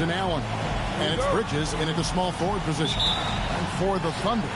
and Allen. And it's Bridges in at the small forward position. And for the Thunder,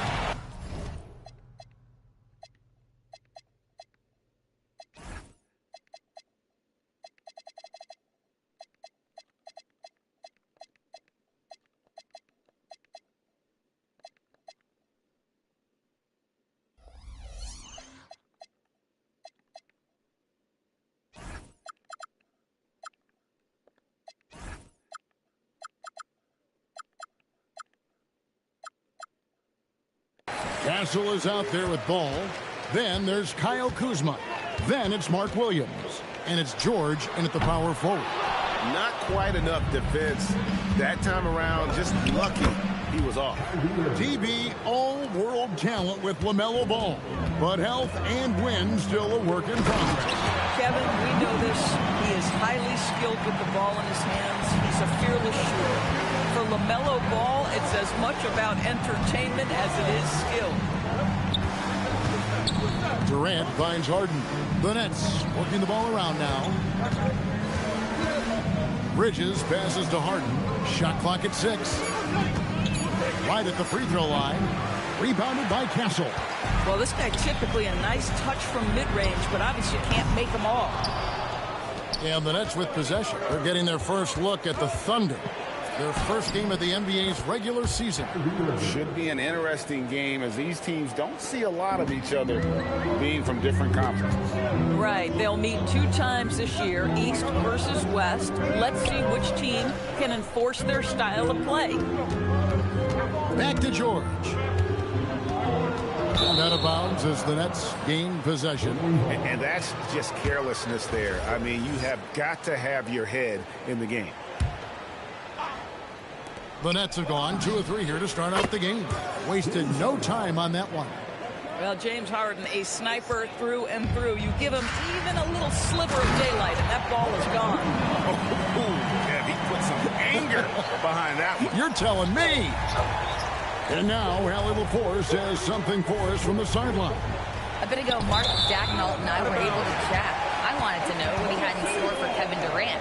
Castle is out there with ball. Then there's Kyle Kuzma. Then it's Mark Williams. And it's George in at the power forward. Not quite enough defense that time around. Just lucky he was off. DB all-world talent with LaMelo Ball. But health and win still a work in progress. Kevin, we know this. He is highly skilled with the ball in his hands. He's a fearless shooter. For LaMelo Ball, it's as much about entertainment as it is skill. Durant finds Harden. The Nets working the ball around now. Bridges passes to Harden. Shot clock at 6. Right at the free throw line. Rebounded by Castle. Well, this guy typically a nice touch from mid-range, but obviously can't make them all. And the Nets with possession. They're getting their first look at the Thunder. Their first game of the NBA's regular season. Should be an interesting game as these teams don't see a lot of each other being from different conferences. Right. They'll meet 2 times this year, East versus West. Let's see which team can enforce their style of play. Back to George. And out of bounds as the Nets gain possession. And that's just carelessness there. I mean, you have got to have your head in the game. The Nets have gone 2 of 3 here to start out the game. Wasted no time on that one. Well, James Harden, a sniper through and through. You give him even a little sliver of daylight, and that ball is gone. Oh, yeah, he put some anger behind that one. You're telling me. And now, Allie LaForce says something for us from the sideline. A bit ago, Mark Daigneault and I were able to chat. I wanted to know what he had in store for Kevin Durant.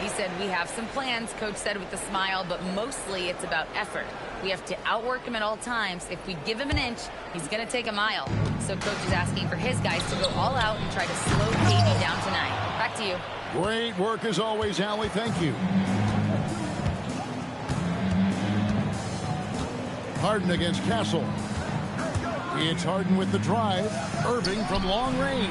He said, we have some plans, Coach said with a smile, but mostly it's about effort. We have to outwork him at all times. If we give him an inch, he's going to take a mile. So Coach is asking for his guys to go all out and try to slow KD down tonight. Back to you. Great work as always, Allie. Thank you. Harden against Castle. It's Harden with the drive. Irving from long range.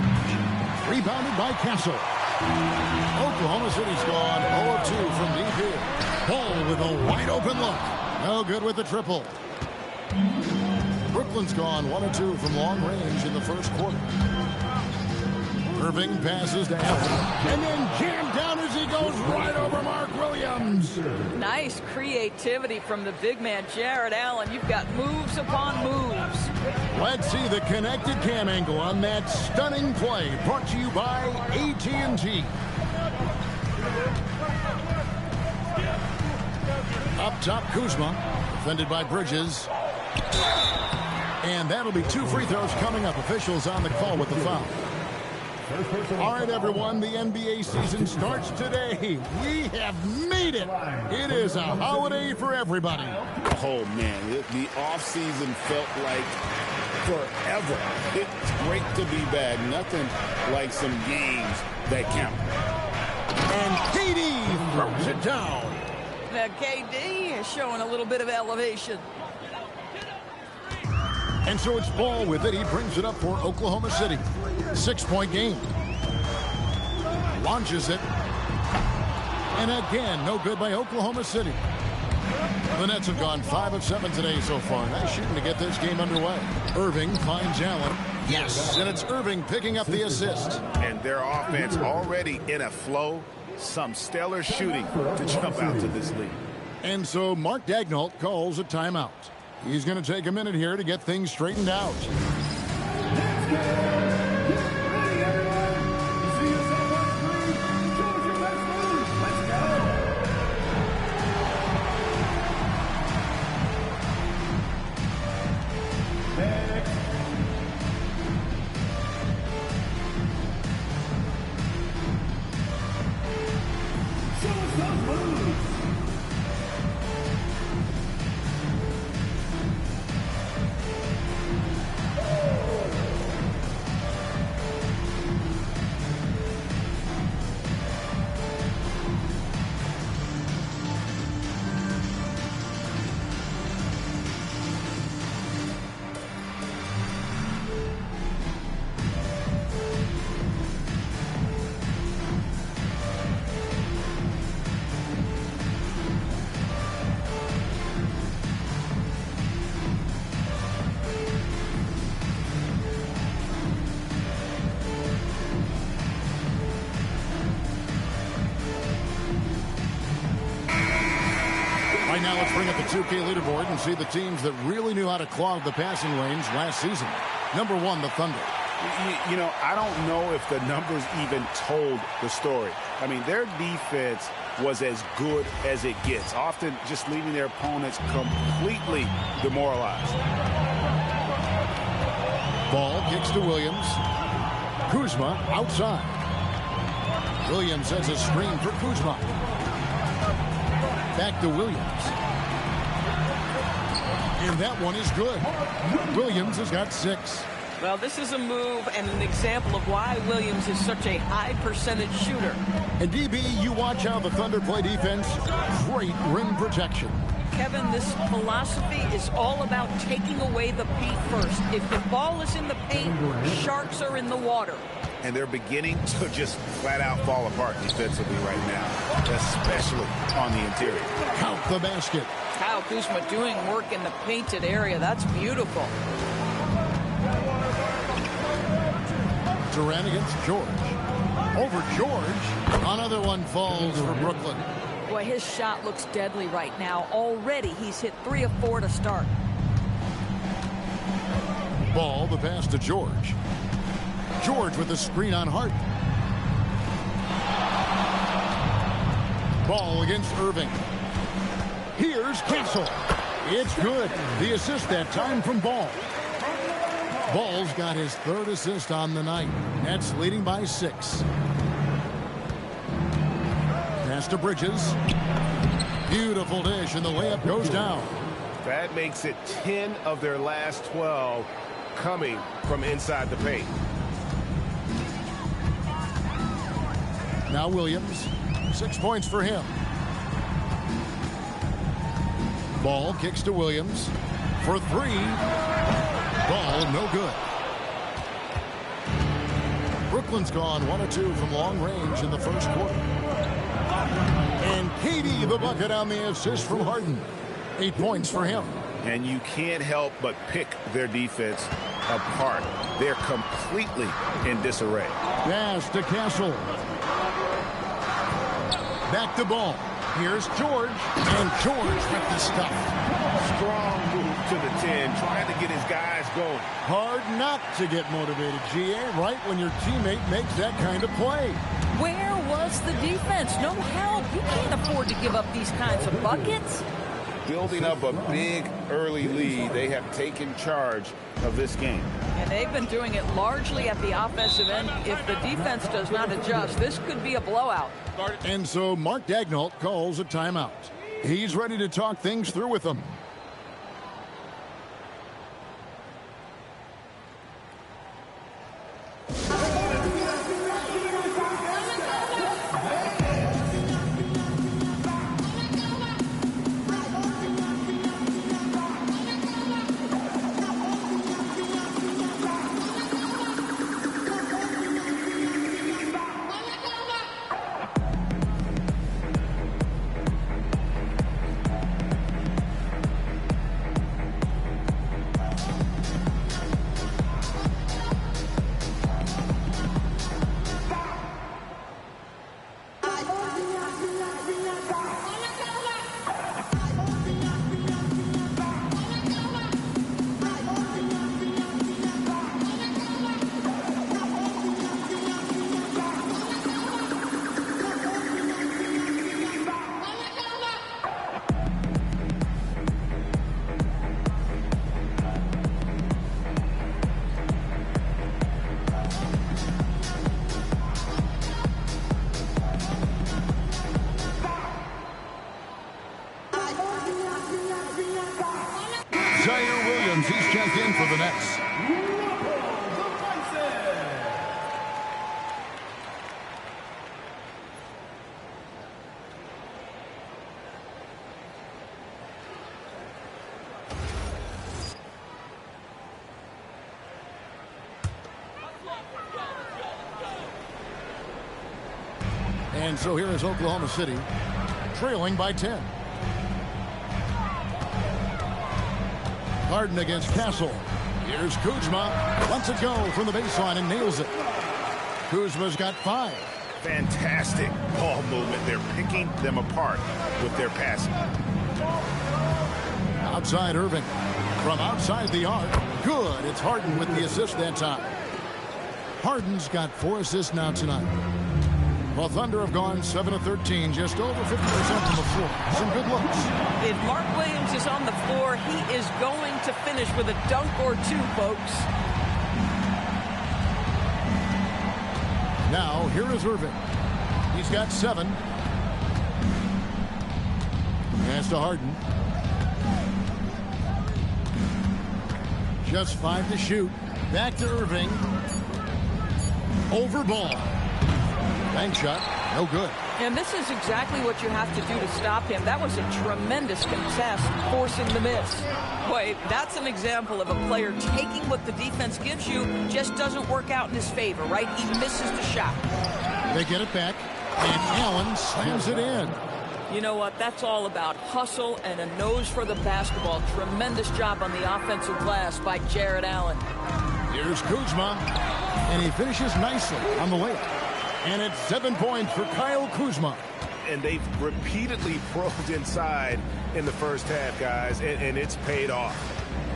Rebounded by Castle. Oklahoma City's gone 0-2 from deep here. Paul with a wide open look. No good with the triple. Brooklyn's gone 1-2 from long range in the first quarter. Irving passes to Allen. And then jammed down as he goes right over Mark Williams. Nice creativity from the big man, Jared Allen. You've got moves upon moves. Let's see the connected cam angle on that stunning play. Brought to you by AT&T. Up top, Kuzma. Defended by Bridges. And that'll be 2 free throws coming up. Officials on the call with the foul. All right, everyone, the NBA season starts today. We have made it. It is a holiday for everybody. Oh, man, the offseason felt like forever. It's great to be back. Nothing like some games that count. And KD throws it down. Now, KD is showing a little bit of elevation. And so it's Ball with it. He brings it up for Oklahoma City. 6-point game. Launches it. And again, no good by Oklahoma City. The Nets have gone 5 of 7 today so far. Nice shooting to get this game underway. Irving finds Allen. Yes, and it's Irving picking up the assist. And their offense already in a flow. Some stellar shooting to jump out to this lead. And so Mark Daigneault calls a timeout. He's going to take a minute here to get things straightened out. Right now, let's bring up the 2K leaderboard and see the teams that really knew how to clog the passing lanes last season. Number 1, the Thunder. You know, I don't know if the numbers even told the story. I mean, their defense was as good as it gets, often just leaving their opponents completely demoralized. Ball kicks to Williams. Kuzma outside. Williams sends a screen for Kuzma. Back to Williams. And that one is good. Williams has got 6. Well, this is a move and an example of why Williams is such a high percentage shooter. And DB, you watch how the Thunder play defense. Great rim protection. Kevin, this philosophy is all about taking away the paint first. If the ball is in the paint, sharks are in the water. And they're beginning to just flat out fall apart defensively right now, especially on the interior. Count the basket. Kyle Kuzma doing work in the painted area. That's beautiful. Durant against George. Over George. Another one falls for Brooklyn. Boy, his shot looks deadly right now. Already he's hit 3 of 4 to start. Ball, the pass to George. George with the screen on Harden. Ball against Irving. Here's Castle. It's good. The assist that time from Ball. Ball's got his 3rd assist on the night. Nets leading by 6. Pass to Bridges. Beautiful dish, and the layup goes down. That makes it 10 of their last 12 coming from inside the paint. Now Williams. 6 points for him. Ball kicks to Williams. For 3. Ball no good. Brooklyn's gone 1 of 2 from long range in the first quarter. And KD the bucket on the assist from Harden. 8 points for him. And you can't help but pick their defense apart. They're completely in disarray. Pass to Castle. Back to Ball. Here's George. And George with the stuff. Strong move to the 10, trying to get his guys going. Hard not to get motivated, GA, right when your teammate makes that kind of play. Where was the defense? No help. You can't afford to give up these kinds of buckets. Building up a big early lead, they have taken charge of this game. And they've been doing it largely at the offensive end. If the defense does not adjust, this could be a blowout. And so Mark Daigneault calls a timeout. He's ready to talk things through with them. Zaire Williams, he's checked in for the Nets. And so here is Oklahoma City, trailing by 10. Harden against Castle. Here's Kuzma. Lets it go from the baseline and nails it. Kuzma's got 5. Fantastic ball movement. They're picking them apart with their passing. outside Irving. From outside the arc. Good. It's Harden with the assist that time. Harden's got 4 assists now tonight. Well, Thunder have gone 7 of 13, just over 50% from the floor. Some good looks. If Mark Williams is on the floor, he is going to finish with a dunk or two, folks. Now, here is Irving. He's got 7. Pass to Harden. Just 5 to shoot. Back to Irving. Over ball. Bank shot. No good. And this is exactly what you have to do to stop him. That was a tremendous contest, forcing the miss. Boy, that's an example of a player taking what the defense gives you, just doesn't work out in his favor, right? He misses the shot. They get it back, and Allen slams it in. You know what? That's all about hustle and a nose for the basketball. Tremendous job on the offensive glass by Jarrett Allen. Here's Kuzma, and he finishes nicely on the layup. And it's 7 points for Kyle Kuzma. And they've repeatedly probed inside in the first half, guys, and it's paid off.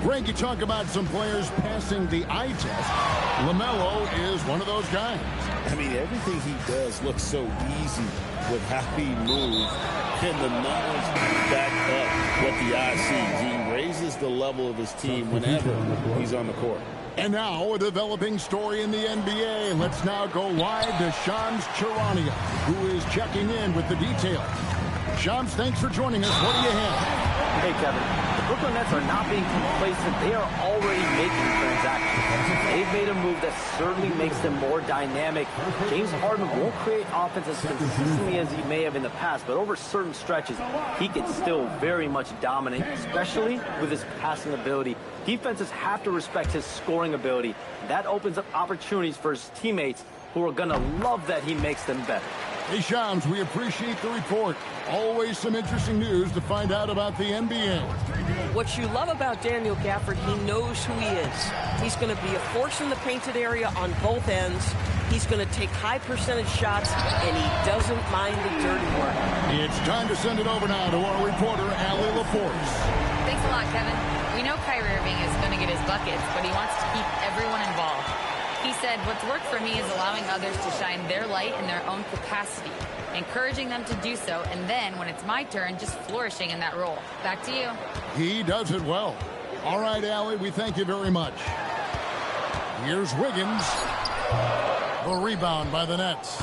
Greg, you talk about some players passing the eye test. LaMelo is one of those guys. I mean, everything he does looks so easy with how he moves. Can the numbers back up what the eye sees? He raises the level of his team whenever he's on the court. And now a developing story in the NBA. Let's now go live to Shams Charania, who is checking in with the details. Shams, thanks for joining us. What do you have? Hey, Kevin. The Brooklyn Nets are not being complacent. They are already making transactions. They've made a move that certainly makes them more dynamic. James Harden won't create offense as consistently as he may have in the past, but over certain stretches, he can still very much dominate, especially with his passing ability. Defenses have to respect his scoring ability. That opens up opportunities for his teammates, who are going to love that he makes them better. Hey, Shams, we appreciate the report. Always some interesting news to find out about the NBA. What you love about Daniel Gafford, he knows who he is. He's going to be a force in the painted area on both ends. He's going to take high percentage shots, and he doesn't mind the dirty work. It's time to send it over now to our reporter, Allie LaForce. Thanks a lot, Kevin. We know Kyrie Irving is going to get his buckets, but he wants to keep everyone involved. He said, what's worked for me is allowing others to shine their light in their own capacity, encouraging them to do so, and then, when it's my turn, just flourishing in that role. Back to you. He does it well. All right, Allie, we thank you very much. Here's Wiggins. The rebound by the Nets.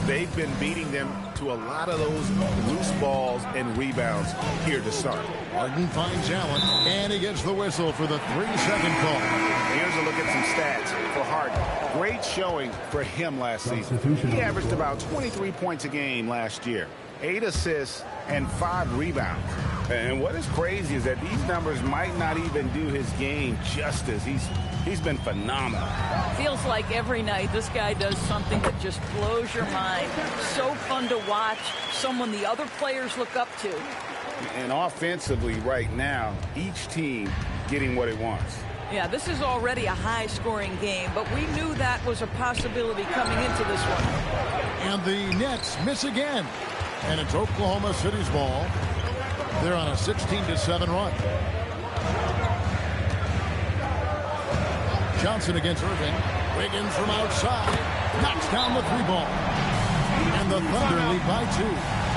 They've been beating them to a lot of those loose balls and rebounds here to start. Harden finds Allen, and he gets the whistle for the 3-second call. Here's a look at some stats for Harden. Great showing for him last season. He averaged about 23 points a game last year, 8 assists, and 5 rebounds. And what is crazy is that these numbers might not even do his game justice. He's been phenomenal. Feels like every night this guy does something that just blows your mind. So fun to watch, someone the other players look up to. And offensively right now, each team getting what it wants. Yeah, this is already a high-scoring game, but we knew that was a possibility coming into this one. And the Nets miss again. And it's Oklahoma City's ball. They're on a 16-7 run. Johnson against Irving. Wiggins from outside. Knocks down the 3-ball. And the Thunder lead by 2.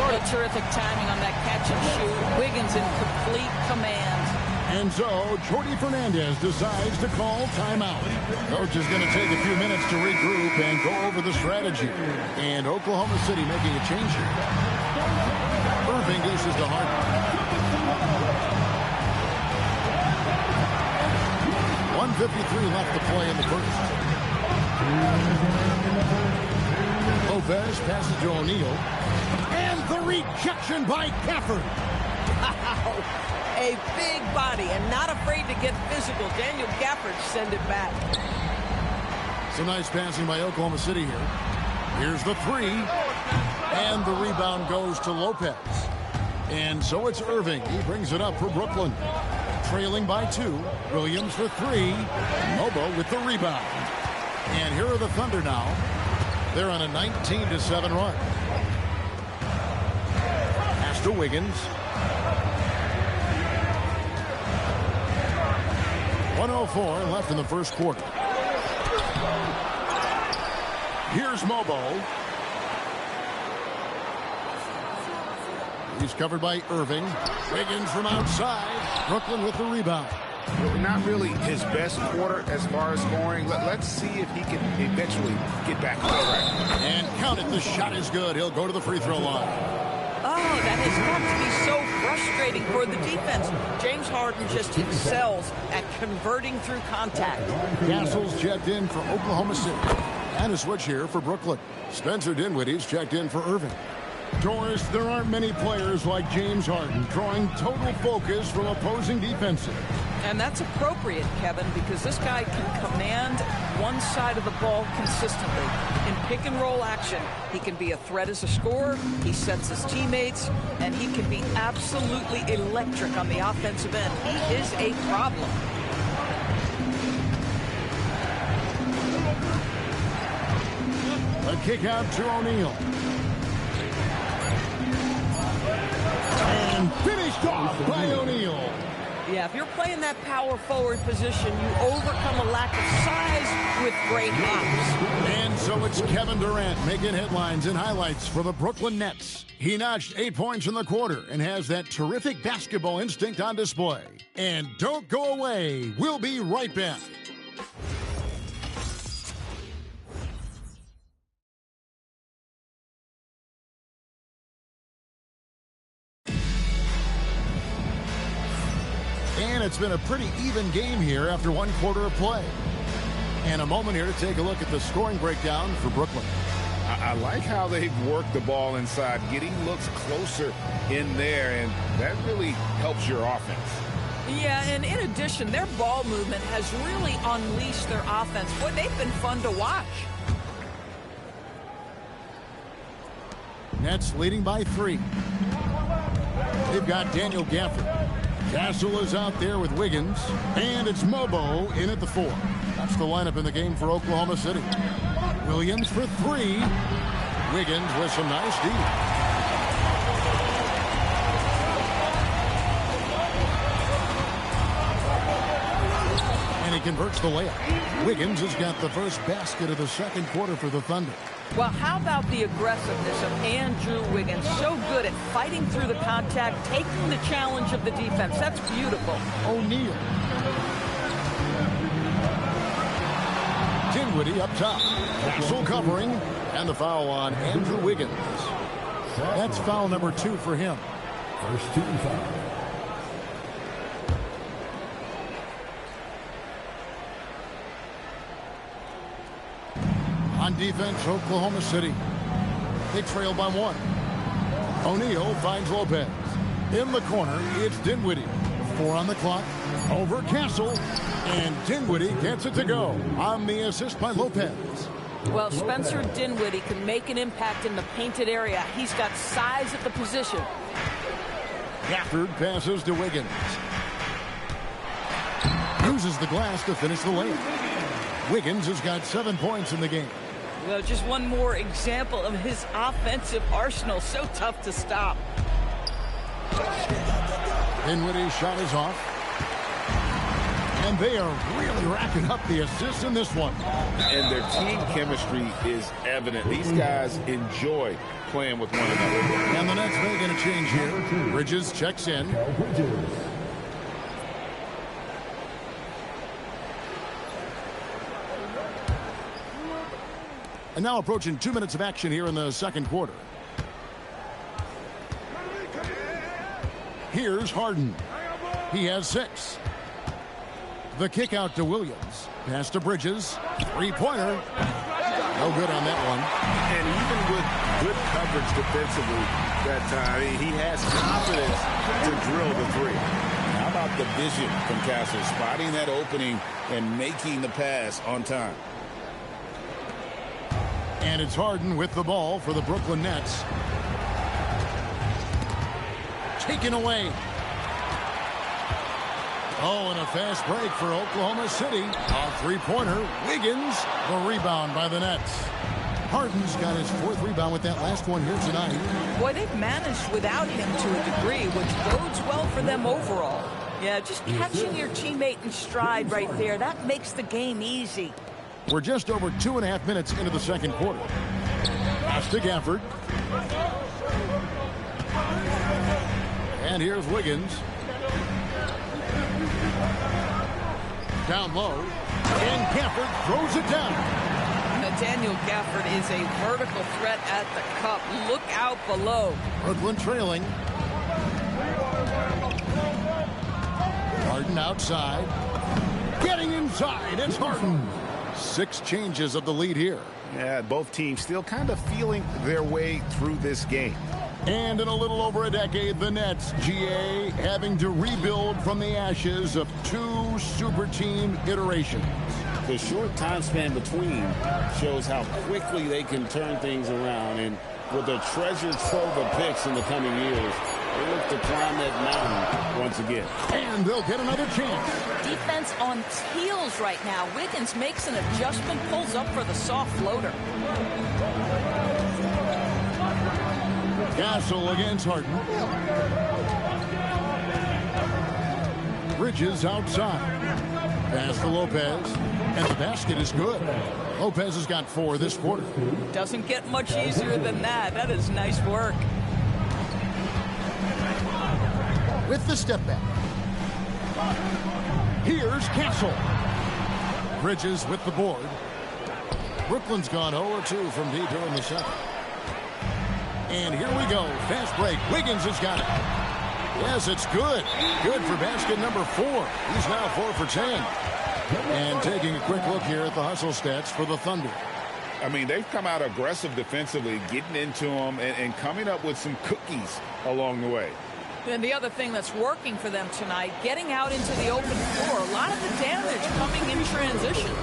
What a terrific timing on that catch and shoot. Wiggins in complete command. And so, Jordi Fernandez decides to call timeout. Coach is going to take a few minutes to regroup and go over the strategy. And Oklahoma City making a change here. Irving deuces to Harden. 1:53 left to play in the first. Lopez passes to O'Neal. And the rejection by Gafford. Wow. A big body and not afraid to get physical. Daniel Gafford send it back. Some nice passing by Oklahoma City here. Here's the 3. And the rebound goes to Lopez. And so it's Irving. He brings it up for Brooklyn. Trailing by 2. Williams for 3. Mobo with the rebound. And here are the Thunder now. They're on a 19-7 run. Pass to Wiggins. 1:04 left in the first quarter. Here's Mobo. He's covered by Irving. Wiggins from outside. Brooklyn with the rebound. Not really his best quarter as far as scoring. Let's see if he can eventually get back on track. And count it. The shot is good. He'll go to the free throw line. Oh, that has got to be so frustrating for the defense. James Harden just excels at converting through contact. Castle's checked in for Oklahoma City. And a switch here for Brooklyn. Spencer Dinwiddie's checked in for Irving. Doris, there aren't many players like James Harden drawing total focus from opposing defenses. And that's appropriate, Kevin, because this guy can command one side of the ball consistently. In pick-and-roll action, he can be a threat as a scorer, he sets his teammates, and he can be absolutely electric on the offensive end. He is a problem. A kick out to O'Neal. And finished off by O'Neal. Yeah, if you're playing that power forward position, you overcome a lack of size with great hops. And so it's Kevin Durant making headlines and highlights for the Brooklyn Nets. He notched 8 points in the quarter and has that terrific basketball instinct on display. And don't go away. We'll be right back. And it's been a pretty even game here after one quarter of play. And a moment here to take a look at the scoring breakdown for Brooklyn. I like how they've worked the ball inside, getting looks closer in there, and that really helps your offense. Yeah, and in addition, their ball movement has really unleashed their offense. Boy, they've been fun to watch. Nets leading by 3. They've got Daniel Gafford. Castle is out there with Wiggins, and it's Mobo in at the 4. That's the lineup in the game for Oklahoma City. Williams for 3. Wiggins with some nice D. And he converts the layup. Wiggins has got the first basket of the second quarter for the Thunder. Well, how about the aggressiveness of Andrew Wiggins? So good at fighting through the contact, taking the challenge of the defense. That's beautiful. O'Neal. Dinwiddie up top. Castle covering. And the foul on Andrew Wiggins. That's foul number 2 for him. First team foul. On defense, Oklahoma City. They trail by 1. O'Neal finds Lopez. In the corner, it's Dinwiddie. 4 on the clock. Over Castle. And Dinwiddie gets it to go on the assist by Lopez. Well, Spencer Dinwiddie can make an impact in the painted area. He's got size at the position. Gafford passes to Wiggins. Uses the glass to finish the layup. Wiggins has got 7 points in the game. Well, just one more example of his offensive arsenal. So tough to stop. Dinwiddie's shot is off. And they are really racking up the assists in this one. And their team chemistry is evident. These guys enjoy playing with one another. And the Nets making a change here. Bridges checks in. And now approaching 2 minutes of action here in the second quarter. Here's Harden. He has 6. The kick out to Williams. Pass to Bridges. 3-pointer. No good on that one. And even with good coverage defensively that time, he has confidence to drill the 3. How about the vision from Castle, spotting that opening and making the pass on time. And it's Harden with the ball for the Brooklyn Nets. Taken away. Oh, and a fast break for Oklahoma City. A 3-pointer. Wiggins, the rebound by the Nets. Harden's got his 4th rebound with that last one here tonight. Boy, they've managed without him to a degree, which bodes well for them overall. Yeah, just catching your teammate in stride right there. That makes the game easy. We're just over 2.5 minutes into the second quarter. Pass to Gafford. And here's Wiggins. Down low. And Gafford throws it down. Nathaniel Gafford is a vertical threat at the cup. Look out below. Brooklyn trailing. Harden outside. Getting inside. It's Harden. 6 changes of the lead here. Yeah, both teams still kind of feeling their way through this game. And in a little over a decade, the Nets, GA, having to rebuild from the ashes of 2 super team iterations. The short time span between shows how quickly they can turn things around. And with a treasure trove of picks in the coming years, they look to climb that mountain once again. And they'll get another chance. Defense on its heels right now. Wiggins makes an adjustment, pulls up for the soft floater. Gasol against Harden. Bridges outside. Pass to Lopez. And the basket is good. Lopez has got 4 this quarter. Doesn't get much easier than that. That is nice work. With the step back. Here's Castle. Bridges with the board. Brooklyn's gone 0-2 from deep here in the second. And here we go. Fast break. Wiggins has got it. Yes, it's good. Good for basket number 4. He's now 4 for 10. And taking a quick look here at the hustle stats for the Thunder. I mean, they've come out aggressive defensively, getting into them and coming up with some cookies along the way. And the other thing that's working for them tonight, getting out into the open floor. A lot of the damage coming in transition.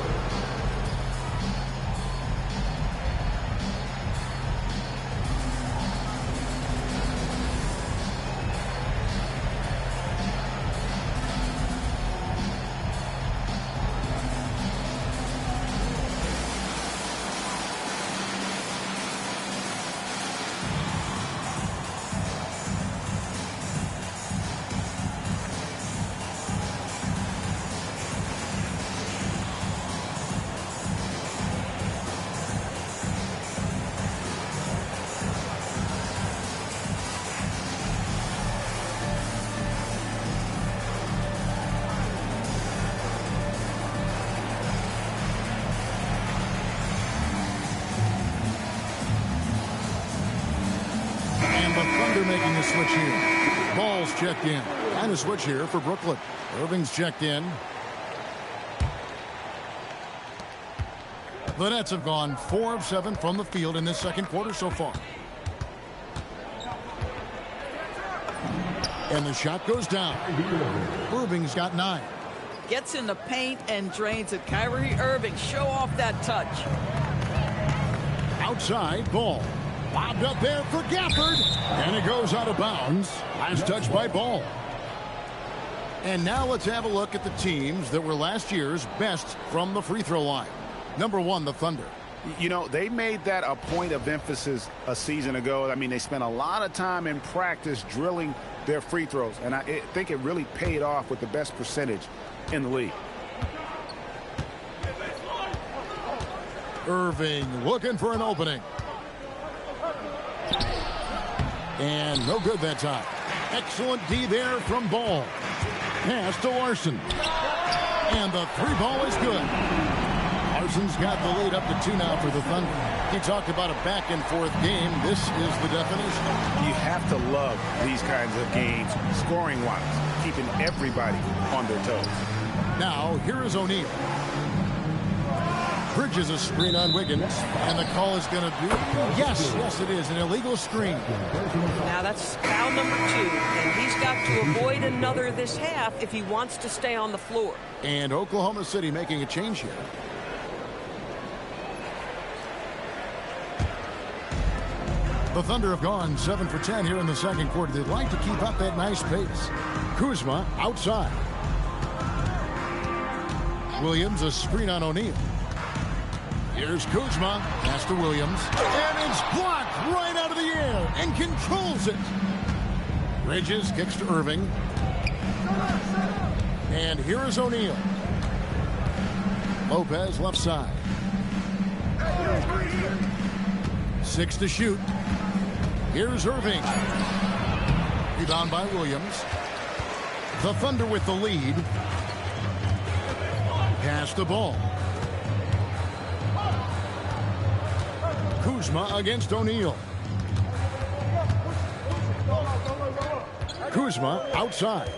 Making a switch here. Ball's checked in. And a switch here for Brooklyn. Irving's checked in. The Nets have gone 4 of 7 from the field in this second quarter so far. And the shot goes down. Irving's got 9. Gets in the paint and drains it. Kyrie Irving, show off that touch. Outside, Ball. Bobbed up there for Gafford. And it goes out of bounds. Last touch by Ball. And now let's have a look at the teams that were last year's best from the free throw line. Number 1, the Thunder. You know, they made that a point of emphasis a season ago. I mean, they spent a lot of time in practice drilling their free throws. And I think it really paid off with the best percentage in the league. Irving looking for an opening. And no good that time. Excellent D there from Ball. Pass to Larson. And the 3 ball is good. Larson's got the lead up to 2 now for the Thunder. He talked about a back and forth game. This is the definition. You have to love these kinds of games, scoring-wise, keeping everybody on their toes. Now, here is O'Neal. Bridges a screen on Wiggins, and the call is going to be, yes, it is, an illegal screen. Now that's foul number 2, and he's got to avoid another this half if he wants to stay on the floor. And Oklahoma City making a change here. The Thunder have gone 7 for 10 here in the second quarter. They'd like to keep up that nice pace. Kuzma outside. Williams a screen on O'Neal. Here's Kuzma. Pass to Williams. And it's blocked right out of the air and controls it. Bridges kicks to Irving. And here is O'Neal. Lopez left side. 6 to shoot. Here's Irving. Rebound by Williams. The Thunder with the lead. Pass the ball. Kuzma against O'Neal. Kuzma outside.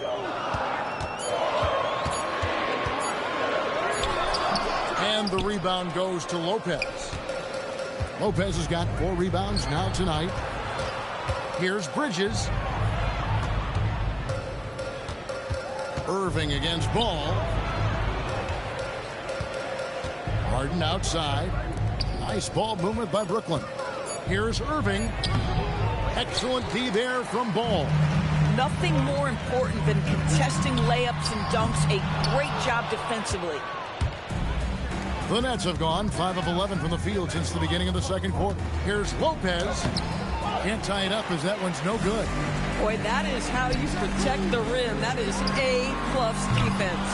And the rebound goes to Lopez. Lopez has got 4 rebounds now tonight. Here's Bridges. Irving against Ball. Harden outside. Nice ball movement by Brooklyn. Here's Irving. Excellent D there from Ball. Nothing more important than contesting layups and dunks. A great job defensively. The Nets have gone 5 of 11 from the field since the beginning of the second quarter. Here's Lopez. Can't tie it up as that one's no good. Boy, that is how you protect the rim. That is A-plus defense.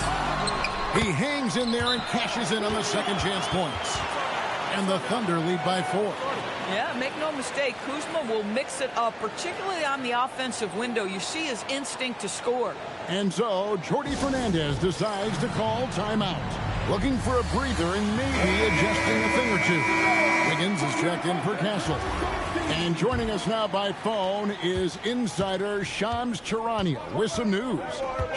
He hangs in there and cashes in on the second chance points. And the Thunder lead by 4. Yeah, make no mistake, Kuzma will mix it up, particularly on the offensive window. You see his instinct to score. And so, Jordi Fernandez decides to call timeout. Looking for a breather and maybe adjusting a thing or two. Wiggins is checked in for Castle. And joining us now by phone is insider Shams Charania with some news.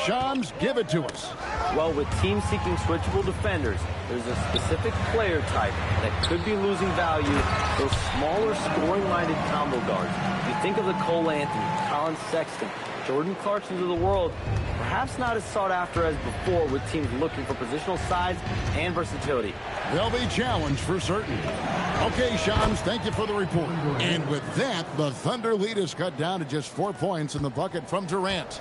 Shams, give it to us. Well, with teams seeking switchable defenders, there's a specific player type that could be losing value, those smaller scoring-minded combo guards. You think of the Cole Anthony, Colin Sexton, Jordan Clarksons of the world, perhaps not as sought after as before with teams looking for positional size and versatility. They'll be challenged for certain. Okay, Shams, thank you for the report. And with that, the Thunder lead is cut down to just 4 points in the bucket from Durant.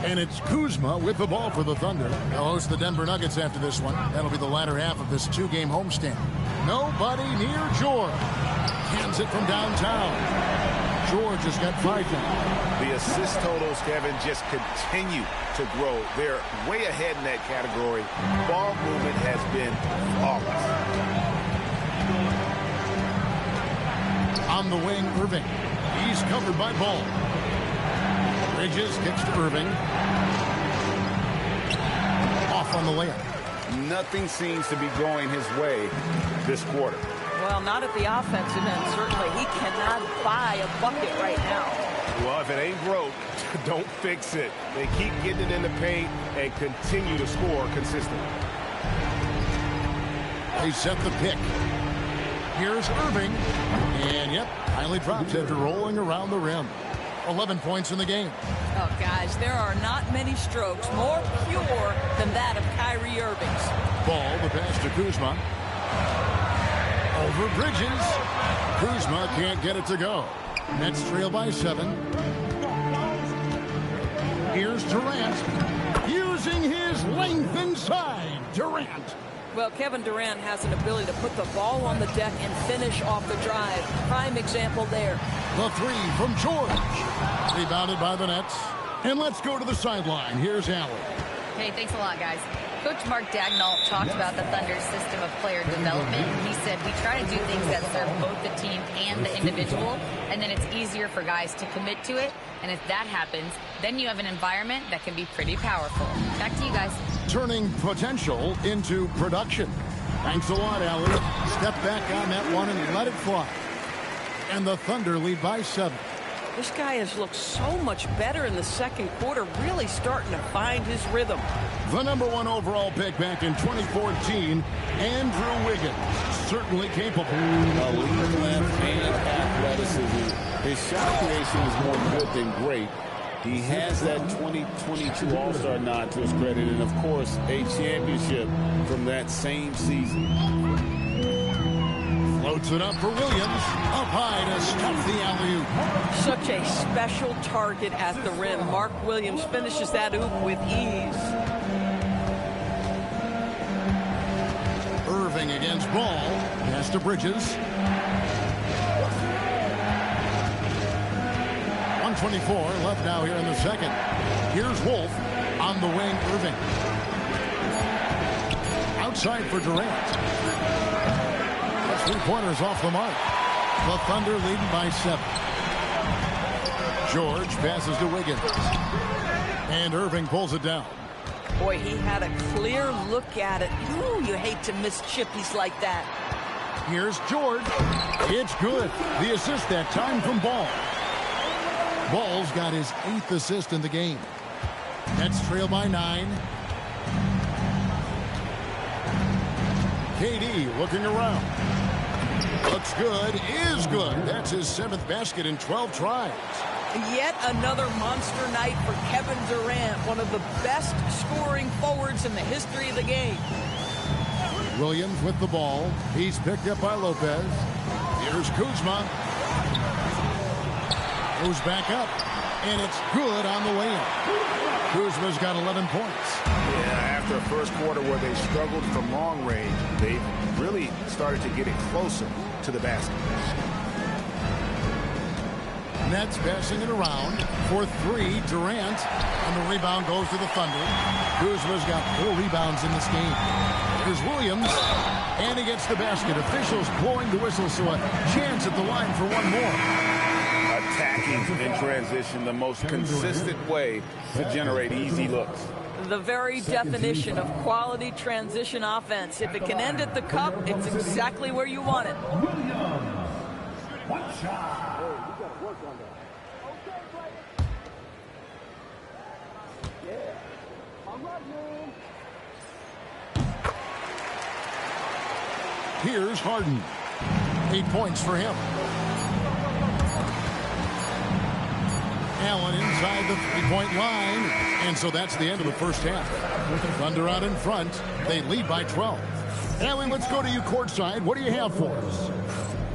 And it's Kuzma with the ball for the Thunder. They'll host the Denver Nuggets after this one. That'll be the latter half of this 2-game homestand. Nobody near George. Hands it from downtown. George has got 5 now. The assist totals, Kevin, just continue to grow. They're way ahead in that category. Ball movement has been flawless. On the wing, Irving. He's covered by Ball. Bridges kicks to Irving. Off on the layup. Nothing seems to be going his way this quarter. Well, not at the offensive end. Certainly, he cannot buy a bucket right now. Well, if it ain't broke, don't fix it. They keep getting it in the paint and continue to score consistently. They set the pick. Here's Irving. And, yep, finally drops after rolling around the rim. 11 points in the game. Oh, gosh, there are not many strokes more pure than that of Kyrie Irving's. Ball, the pass to Kuzma. Over Bridges. Kuzma can't get it to go. Nets trail by 7. Here's Durant. Using his length inside. Durant. Well, Kevin Durant has an ability to put the ball on the deck and finish off the drive. Prime example there. The 3 from George. Rebounded by the Nets. And let's go to the sideline. Here's Allen. Hey, thanks a lot, guys. Coach Mark Daigneault talked about the Thunder's system of player development. He said, we try to do things that serve both the team and the individual, and then it's easier for guys to commit to it. And if that happens, then you have an environment that can be pretty powerful. Back to you guys. Turning potential into production. Thanks a lot, Allen. Step back on that one and let it fly. And the Thunder lead by 7. This guy has looked so much better in the second quarter, really starting to find his rhythm. The #1 overall pick back in 2014, Andrew Wiggins, certainly capable. Elite length and athleticism. His shot creation is more good than great. He has that 2022 All-Star nod to his credit, and of course, a championship from that same season. Floats it up for Williams. Up high to stuff the alley-oop. Such a special target at the rim. Mark Williams finishes that oop with ease. Irving against Ball. Pass to Bridges. 1:24 left now here in the second. Here's Wolf. On the wing, Irving. Outside for Durant. Three-pointers off the mark. The Thunder leading by 7. George passes to Wiggins. And Irving pulls it down. Boy, he had a clear look at it. Ooh, you hate to miss chippies like that. Here's George. It's good. The assist that time from Ball. Ball's got his 8th assist in the game. Nets trail by 9. KD looking around. Looks good. Is good. That's his 7th basket in 12 tries. Yet another monster night for Kevin Durant, one of the best scoring forwards in the history of the game. Williams with the ball. He's picked up by Lopez. Here's Kuzma. Goes back up. And it's good on the way in. Kuzma's got 11 points. Yeah, after a first quarter where they struggled from long range, they really started to get it closer to the basket. Nets passing it around for 3. Durant. And the rebound goes to the Thunder. Kuzma's got 4 rebounds in this game. Here's Williams. And he gets the basket. Officials blowing the whistle, so a chance at the line for one more. Attacking in transition, the most consistent way to generate easy looks. The very definition of quality transition offense. If it can end at the cup, it's exactly where you want it. One shot. Here's Harden. 8 points for him. Allen inside the three-point line. And so that's the end of the first half. With the Thunder out in front, they lead by 12. Allen, let's go to you courtside. What do you have for us?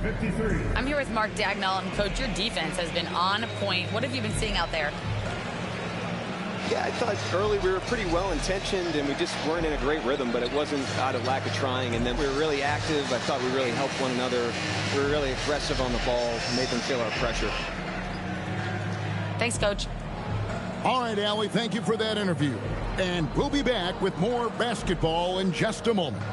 53. I'm here with Mark Daigneault, and Coach, your defense has been on point. What have you been seeing out there? Yeah, I thought early we were pretty well-intentioned, and we just weren't in a great rhythm, but it wasn't out of lack of trying. And then we were really active. I thought we really helped one another. We were really aggressive on the ball, made them feel our pressure. Thanks, Coach. All right, Allie, thank you for that interview. And we'll be back with more basketball in just a moment.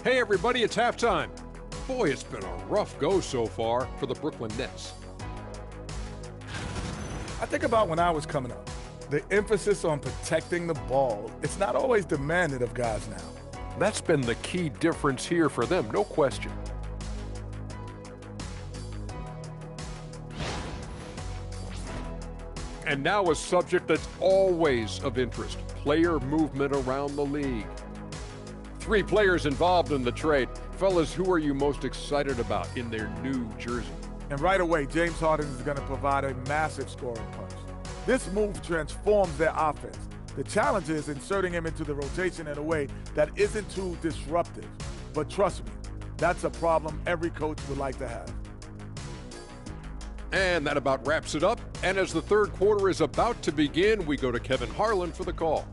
Hey everybody, it's halftime. Boy, it's been a rough go so far for the Brooklyn Nets. I think about when I was coming up. The emphasis on protecting the ball, it's not always demanded of guys now. That's been the key difference here for them, no question. And now a subject that's always of interest, player movement around the league. 3 players involved in the trade. Fellas, who are you most excited about in their new jersey? And right away, James Harden is going to provide a massive scoring punch. This move transforms their offense. The challenge is inserting him into the rotation in a way that isn't too disruptive. But trust me, that's a problem every coach would like to have. And that about wraps it up. And as the third quarter is about to begin, we go to Kevin Harlan for the call.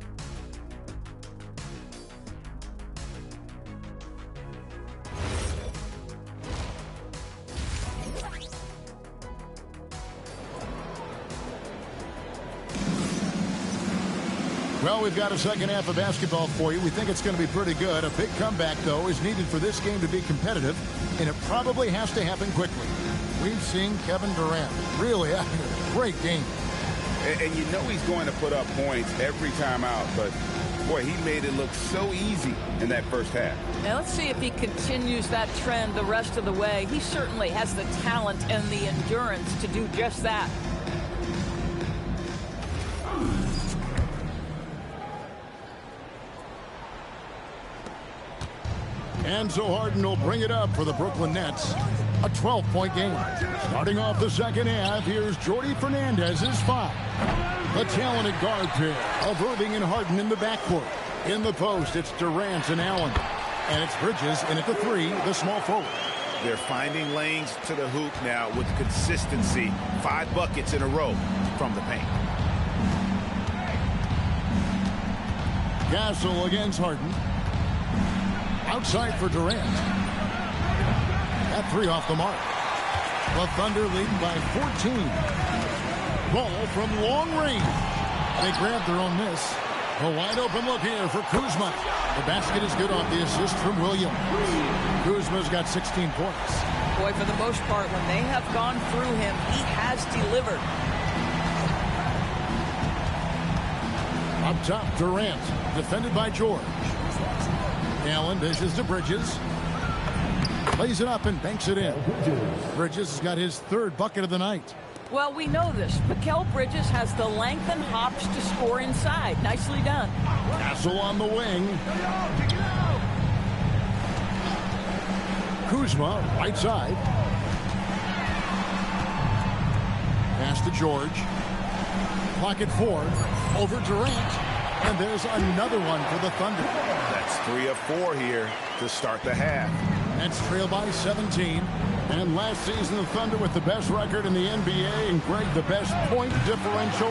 Well, we've got a second half of basketball for you. We think it's going to be pretty good. A big comeback, though, is needed for this game to be competitive, and it probably has to happen quickly. We've seen Kevin Durant really having a great game. And you know he's going to put up points every time out, but, boy, he made it look so easy in that first half. Now let's see if he continues that trend the rest of the way. He certainly has the talent and the endurance to do just that. And so Harden will bring it up for the Brooklyn Nets. A 12-point game. Starting off the second half, here's Jordi Fernandez's foul. The talented guard pair of Irving and Harden in the backcourt. In the post, it's Durant and Allen. And it's Bridges in at the 3, the small forward. They're finding lanes to the hoop now with consistency. 5 buckets in a row from the paint. Gasol against Harden. Outside for Durant. That three off the mark. The Thunder leading by 14. Ball from long range. They grab their own miss. A wide open look here for Kuzma. The basket is good off the assist from Williams. Kuzma's got 16 points. Boy, for the most part, when they have gone through him, he has delivered. Up top, Durant, defended by George. Allen dishes to Bridges. Lays it up and banks it in. Bridges has got his third bucket of the night. Well, we know this. Mikal Bridges has the length and hops to score inside. Nicely done. Gasol on the wing. Kuzma, right side. Pass to George. Clock at 4. Over Durant. And there's another one for the Thunder. That's 3 of 4 here to start the half. Nets trail by 17. And last season, the Thunder with the best record in the NBA. And Greg, the best point differential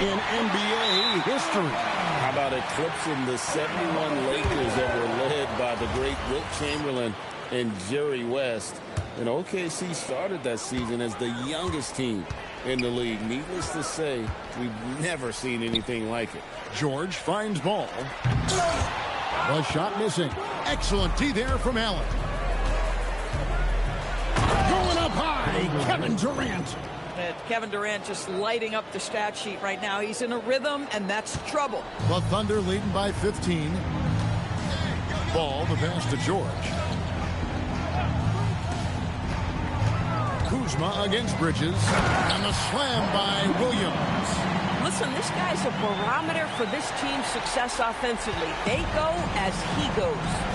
in NBA history. How about eclipsing the 71 Lakers that were led by the great Wilt Chamberlain and Jerry West? And OKC started that season as the youngest team in the league. Needless to say, we've never seen anything like it. George finds ball. The shot missing. Excellent D there from Allen. Going up high, Kevin Durant. Kevin Durant just lighting up the stat sheet right now. He's in a rhythm, and that's trouble. The Thunder leading by 15. Ball, the pass to George. Kuzma against Bridges. And the slam by Williams. Listen, this guy's a barometer for this team's success offensively. They go as he goes.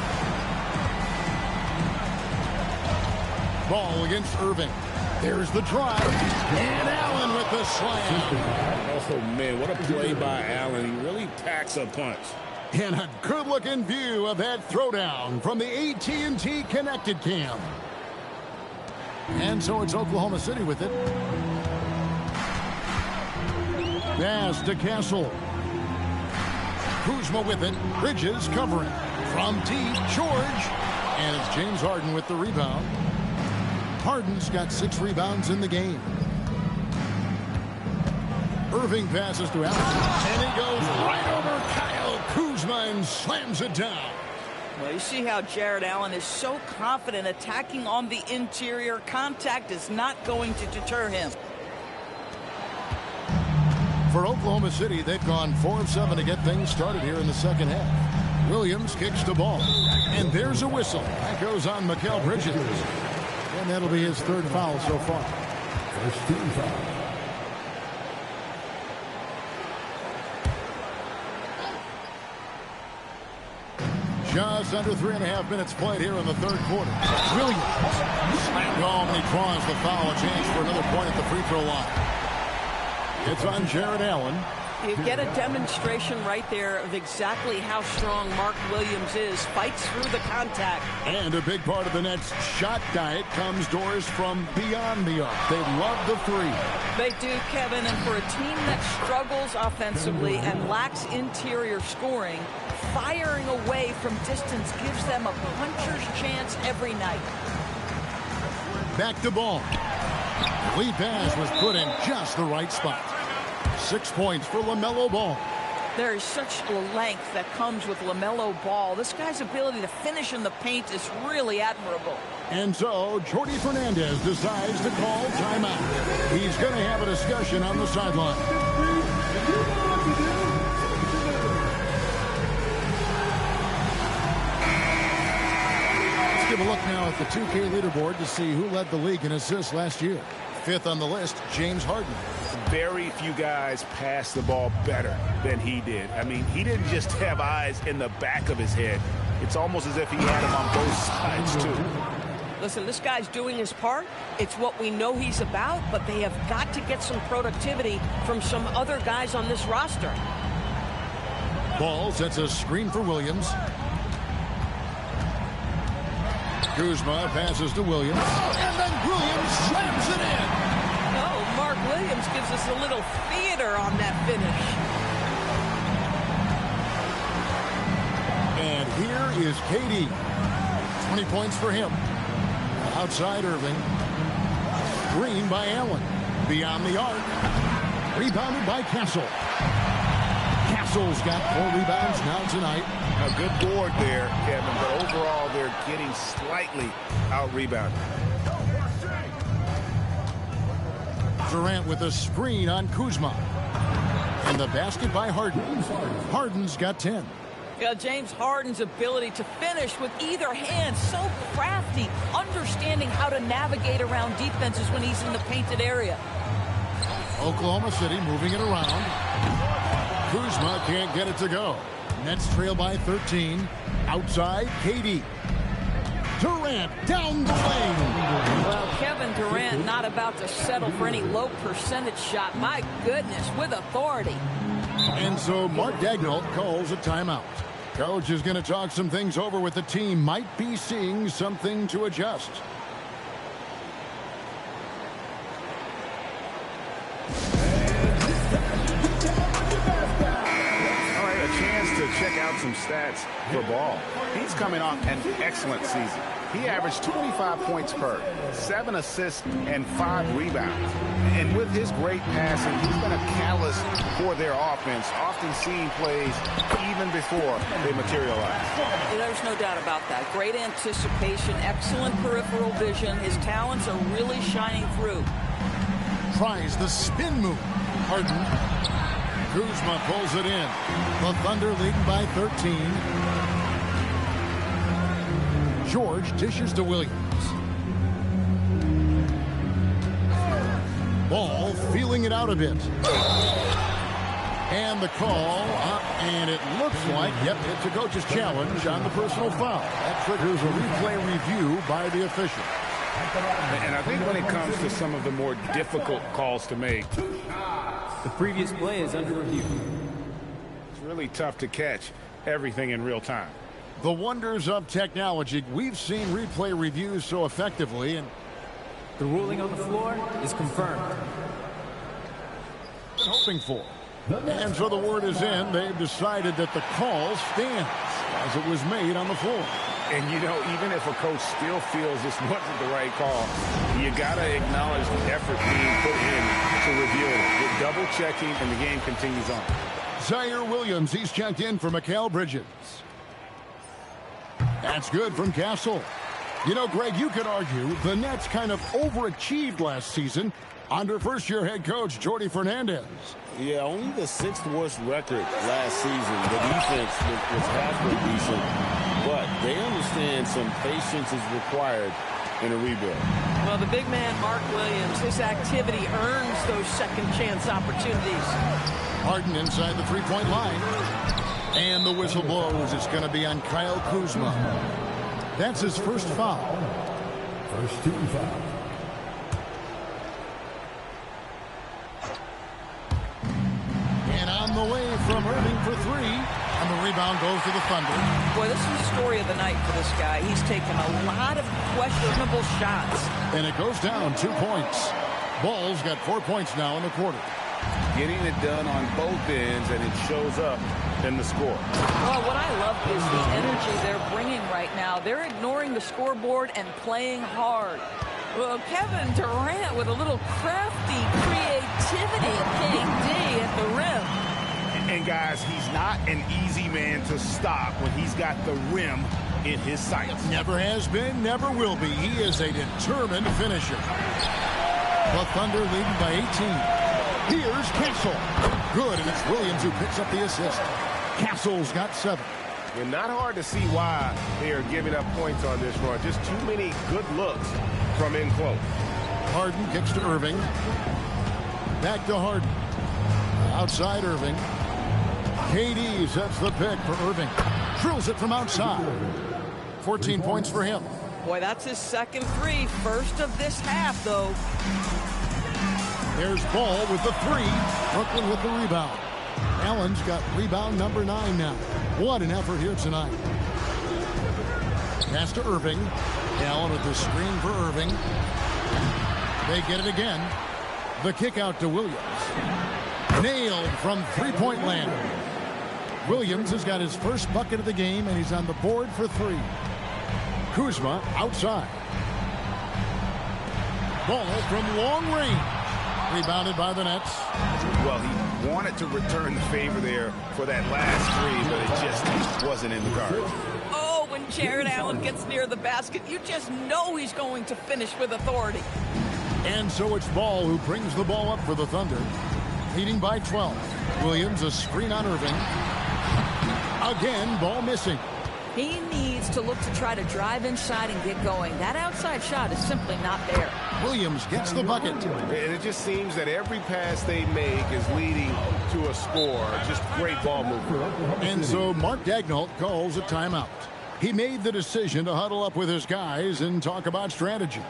Ball against Irving. There's the drive. And Allen with the slam. Oh, man, what a play by Allen. He really packs a punch. And a good-looking view of that throwdown from the AT&T Connected Cam. And so it's Oklahoma City with it. Pass to Castle. Kuzma with it. Bridges covering. From deep, George. And it's James Harden with the rebound. Harden's got 6 rebounds in the game. Irving passes to Allen. And he goes right over Kyle Kuzma and slams it down. Well, you see how Jared Allen is so confident attacking on the interior. Contact is not going to deter him. For Oklahoma City, they've gone 4 of 7 to get things started here in the second half. Williams kicks the ball. And there's a whistle. That goes on Mikal Bridges. And that'll be his 3rd foul so far. First team foul. Just under 3.5 minutes played here in the 3rd quarter. Williams slammed home and he draws the foul. A chance for another point at the free throw line. It's on Jared Allen. You get a demonstration right there of exactly how strong Mark Williams is. Fights through the contact. And a big part of the Nets' shot diet comes doors from beyond the arc. They love the 3. They do, Kevin. And for a team that struggles offensively and lacks interior scoring, firing away from distance gives them a puncher's chance every night. Back to ball. The lead pass was put in just the right spot. 6 points for LaMelo Ball. There is such length that comes with LaMelo Ball. This guy's ability to finish in the paint is really admirable. And so Jordi Fernandez decides to call timeout. He's going to have a discussion on the sideline. Let's give a look now at the 2K leaderboard to see who led the league in assists last year. 5th on the list, James Harden. Very few guys pass the ball better than he did. I mean, he didn't just have eyes in the back of his head. It's almost as if he had them on both sides, too. Listen, this guy's doing his part. It's what we know he's about, but they have got to get some productivity from some other guys on this roster. Ball sets a screen for Williams. Kuzma passes to Williams. And then Williams slams it in. Oh, Mark Williams gives us a little theater on that finish. is KD. 20 points for him. Outside Irving. Screen by Allen. Beyond the arc. Rebounded by Castle. Castle's got 4 rebounds now tonight. A good board there, Kevin, but overall they're getting slightly out-rebounded. Durant with a screen on Kuzma. And the basket by Harden. Harden's got 10. Yeah, James Harden's ability to finish with either hand, so crafty, understanding how to navigate around defenses when he's in the painted area. Oklahoma City moving it around. Kuzma can't get it to go. Nets trail by 13. Outside, KD. Durant down the lane. Well, Kevin Durant not about to settle for any low percentage shot. My goodness, with authority. And so Mark Daigneault calls a timeout. Coach is going to talk some things over with the team. Might be seeing something to adjust. All right, a chance to check out some stats for Ball. He's coming off an excellent season. He averaged 25 points per, 7 assists, and 5 rebounds. And with his great passing, he's been a catalyst for their offense, often seeing plays even before they materialize. There's no doubt about that. Great anticipation, excellent peripheral vision. His talents are really shining through. Tries the spin move. Harden. Kuzma pulls it in. The Thunder leading by 13. George dishes to Williams. Ball feeling it out a bit. And the call, and it looks like, yep, it's a coach's challenge on the personal foul. That triggers a replay review by the official. And I think when it comes to some of the more difficult calls to make, the previous play is under review. It's really tough to catch everything in real time. The wonders of technology. We've seen replay reviews so effectively, and the ruling on the floor is confirmed. Hoping for. And so the word is in. They've decided that the call stands as it was made on the floor. And, you know, even if a coach still feels this wasn't the right call, you got to acknowledge the effort being put in to review it. With double checking, and the game continues on. Zaire Williams, he's checked in for Mikal Bridges. That's good from Castle. You know, Greg, you could argue the Nets kind of overachieved last season under first-year head coach Jordi Fernandez. Yeah, only the 6th worst record last season. The defense was halfway decent, but they understand some patience is required in a rebuild. Well, the big man, Mark Williams, his activity earns those second-chance opportunities. Harden inside the three-point line. And the whistle blows. It's going to be on Kyle Kuzma. That's his first foul. First team foul. And on the way from Irving for 3. And the rebound goes to the Thunder. Boy, this is the story of the night for this guy. He's taken a lot of questionable shots. And it goes down 2 points. Ball's got 4 points now in the quarter. Getting it done on both ends, and it shows up in the score. Well, what I love is the energy they're bringing right now. They're ignoring the scoreboard and playing hard. Well, Kevin Durant with a little crafty creativity, KD at the rim. And guys, he's not an easy man to stop when he's got the rim in his sights. Never has been, never will be. He is a determined finisher. The Thunder leading by 18. Here's Castle. Good, and it's Williams who picks up the assist. Castle's got 7. And not hard to see why they are giving up points on this run. Just too many good looks from in close. Harden kicks to Irving. Back to Harden. Outside Irving. KD sets the pick for Irving. Drills it from outside. 14 points for him. Boy, that's his second 3. First of this half, though. There's Ball with the 3. Brooklyn with the rebound. Allen's got rebound number 9 now. What an effort here tonight. Pass to Irving. Allen with the screen for Irving. They get it again. The kick out to Williams. Nailed from three-point land. Williams has got his first bucket of the game, and he's on the board for 3. Kuzma outside. Ball from long range. Rebounded by the Nets. Well, he wanted to return the favor there for that last 3, but it just wasn't in the cards. Oh, when Jared Allen gets near the basket, you just know he's going to finish with authority. And so it's Ball who brings the ball up for the Thunder, leading by 12. Williams, a screen on Irving. Again, Ball missing. He needs to look to try to drive inside and get going. That outside shot is simply not there. Williams gets the bucket. And it just seems that every pass they make is leading to a score. Just great ball movement. And so Mark Daigneault calls a timeout. He made the decision to huddle up with his guys and talk about strategy.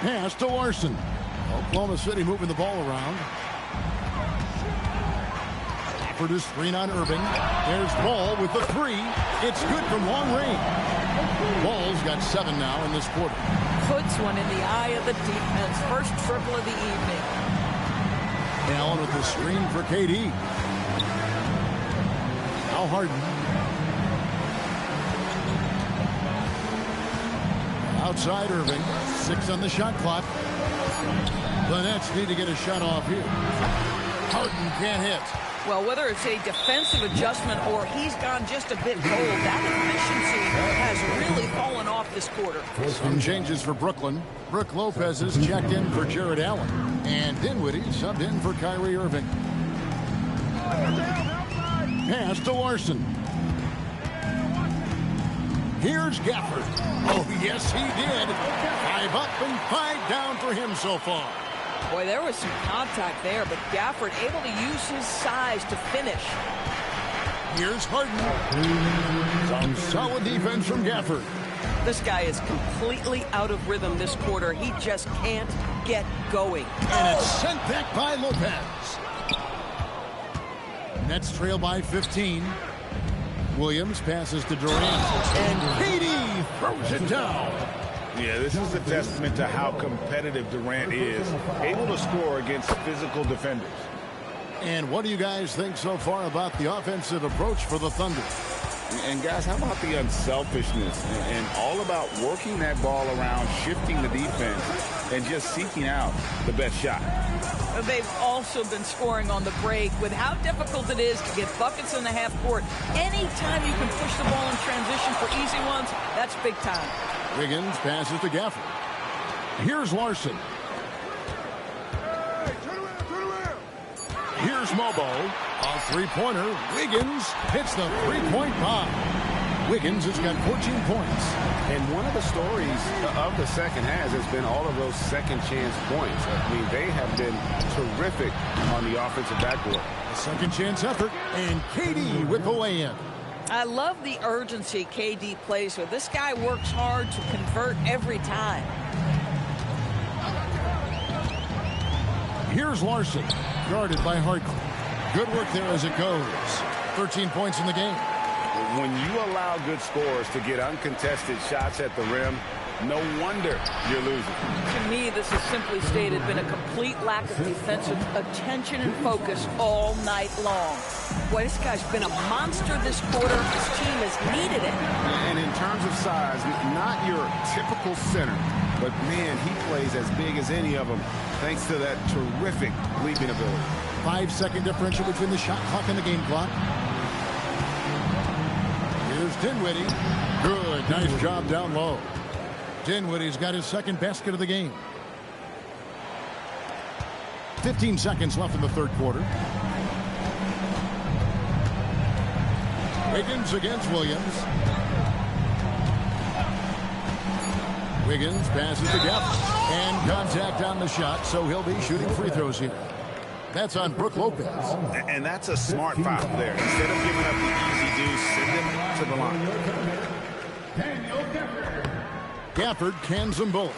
Pass to Larson. Oklahoma City moving the ball around. Offered a screen on Irving. There's Ball with the 3. It's good from long range. Ball's got 7 now in this quarter. Puts one in the eye of the defense. First triple of the evening. Allen with the screen for KD. Now Harden. Outside Irving. 6 on the shot clock. The Nets need to get a shot off here. Harden can't hit. Well, whether it's a defensive adjustment or he's gone just a bit cold, that efficiency has really fallen off this quarter. Some changes for Brooklyn. Brook Lopez is checked in for Jared Allen. And Dinwiddie subbed in for Kyrie Irving. Pass to Larson. Here's Gafford. Oh, yes, he did. 5 up and 5 down for him so far. Boy, there was some contact there, but Gafford able to use his size to finish. Here's Harden. Some solid defense from Gafford. This guy is completely out of rhythm this quarter. He just can't get going. And it's sent back by Lopez. Nets trail by 15. Williams passes to Durant, and KD throws it down. Yeah, this is a testament to how competitive Durant is, able to score against physical defenders. And what do you guys think so far about the offensive approach for the Thunder? And guys, how about the unselfishness and all about working that ball around, shifting the defense, and just seeking out the best shot? They've also been scoring on the break. With how difficult it is to get buckets in the half court, anytime you can push the ball in transition for easy ones, that's big time. Wiggins passes to Gafford. Here's Larson. Here's Mobo. A three-pointer. Wiggins hits the three-point bomb. Wiggins has got 14 points. And one of the stories of the second half has been all of those second chance points. I mean, they have been terrific on the offensive backboard. A second chance effort, and KD with the lay-in. I love the urgency KD plays with. This guy works hard to convert every time. Here's Larson, guarded by Harden. Good work there as it goes. 13 points in the game. When you allow good scorers to get uncontested shots at the rim, no wonder you're losing. To me, this is simply stated been a complete lack of defensive attention and focus all night long. Boy, this guy's been a monster this quarter. His team has needed it. And in terms of size, not your typical center, but man, he plays as big as any of them thanks to that terrific leaping ability. 5-second differential between the shot clock and the game clock. Here's Dinwiddie. Good, nice job down low. Dinwiddie's got his second basket of the game. 15 seconds left in the third quarter. Wiggins against Williams. Wiggins passes to Gafford. And contact on the shot, so he'll be shooting free throws here. That's on Brook Lopez. And that's a smart foul there. Instead of giving up the easy deuce, send him to the line. Gafford cans them both.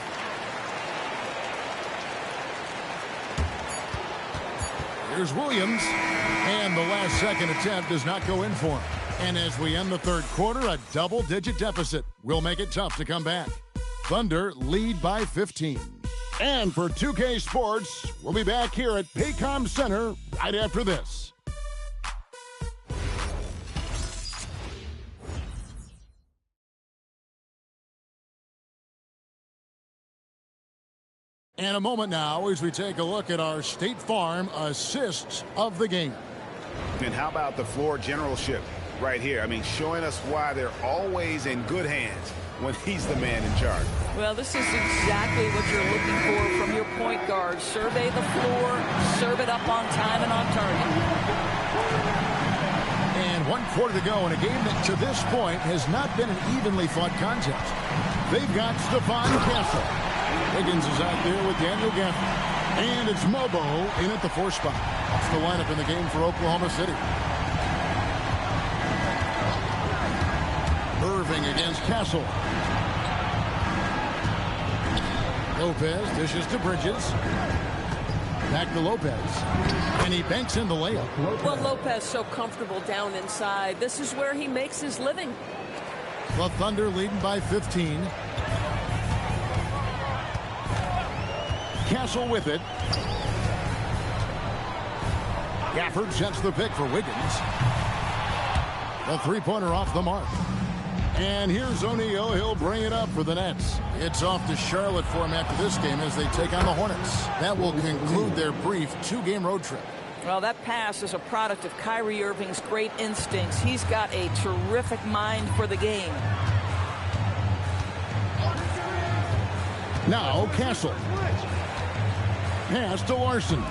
Here's Williams. And the last second attempt does not go in for him. And as we end the third quarter, a double-digit deficit will make it tough to come back. Thunder lead by 15. And for 2K Sports, we'll be back here at Paycom Center right after this. And a moment now as we take a look at our State Farm assists of the game. And how about the floor generalship right here? I mean, showing us why they're always in good hands when he's the man in charge. Well, this is exactly what you're looking for from your point guard. Survey the floor, serve it up on time and on target. And 1 quarter to go in a game that to this point has not been an evenly fought contest. They've got Stephon Castle. Wiggins is out there with Daniel Gafford. And it's Mobo in at the 4 spot. That's the lineup in the game for Oklahoma City. Irving against Castle. Lopez dishes to Bridges. Back to Lopez. And he banks in the layup. Well, Lopez so comfortable down inside. This is where he makes his living. The Thunder leading by 15. Castle with it. Gafford sets the pick for Wiggins. The three-pointer off the mark. And here's O'Neal. He'll bring it up for the Nets. It's off to Charlotte for him after this game as they take on the Hornets. That will conclude their brief 2-game road trip. Well, that pass is a product of Kyrie Irving's great instincts. He's got a terrific mind for the game. Now Castle. Pass to Larson.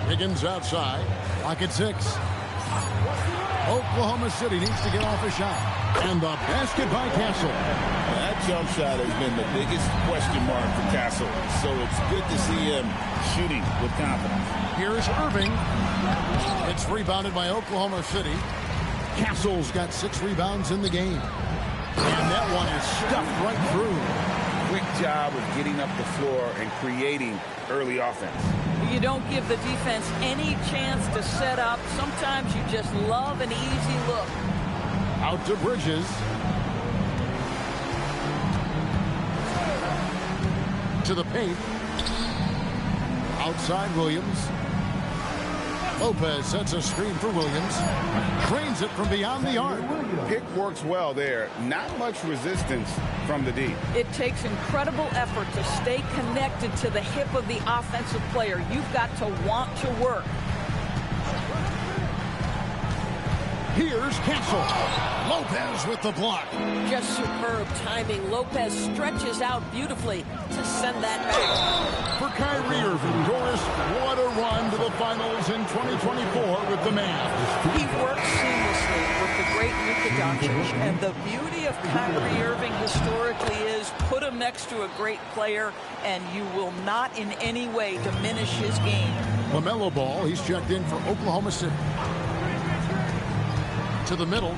Wiggins outside. Clock at 6. Oklahoma City needs to get off a shot. And the basket by Castle. That jump shot has been the biggest question mark for Castle. So it's good to see him shooting with confidence. Here's Irving. It's rebounded by Oklahoma City. Castle's got 6 rebounds in the game. And that one is stuffed right through. Quick job of getting up the floor and creating early offense. You don't give the defense any chance to set up. Sometimes you just love an easy look. Out to Bridges. To the paint. Outside Williams. Lopez sets a screen for Williams. Drains it from beyond the arc. Pick works well there. Not much resistance from the D. It takes incredible effort to stay connected to the hip of the offensive player. You've got to want to work. Here's Castle. Lopez with the block. Just superb timing. Lopez stretches out beautifully to send that back. For Kyrie Irving, Doris, what a run to the finals in 2024 with the Mavs. He works seamlessly with the great Luka Doncic. And the beauty of Kyrie Irving historically is put him next to a great player and you will not in any way diminish his game. LaMelo Ball, he's checked in for Oklahoma City. To the middle.